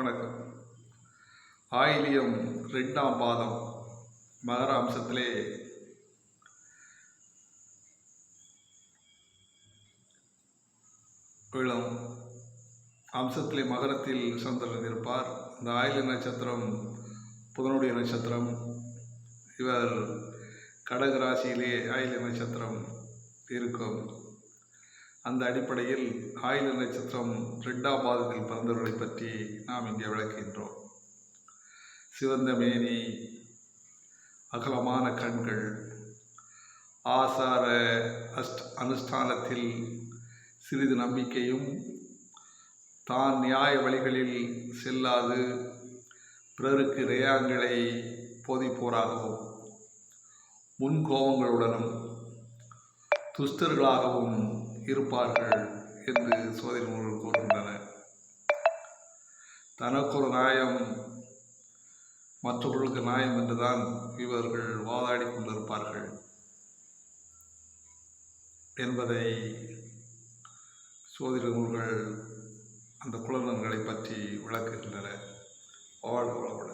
வணக்கம். ஆயிலியம் 2ஆம் பாதம் மகர அம்சத்திலே விழும். அம்சத்திலே மகரத்தில் சந்திரன் இருப்பார். இந்த ஆயிலிய நட்சத்திரம் புதனுடைய நட்சத்திரம். இவர் கடக ராசியிலே ஆயிலிய நட்சத்திரம் இருக்கும். அந்த அடிப்படையில் ஆயிலிய நட்சத்திரம் 2ஆம் பாதத்தில் பிறந்தவர்களை பற்றி நாம் இங்கே விளக்குகின்றோம். சிவந்த மேனி, அகலமான கண்கள், ஆசார அனுஷ்டானத்தில் சிறிது நம்பிக்கையும், தான் நியாய வழிகளில் செல்லாது பிறருக்கு ரேயாங்களை போதிப்போராகவும், முன்கோபங்களுடனும் துஷ்டர்களாகவும் இருப்பார்கள் என்று சோதனை நூல்கள் கூறுகின்றன. தனக்கொரு நியாயம் மற்றவர்களுக்கு நியாயம் என்றுதான் இவர்கள் வாதாடி கொண்டிருப்பார்கள் என்பதை சோதிட நூல்கள் அந்த குலநன்களை பற்றி விளக்குகின்றன. வாழ்க வளமுடன்.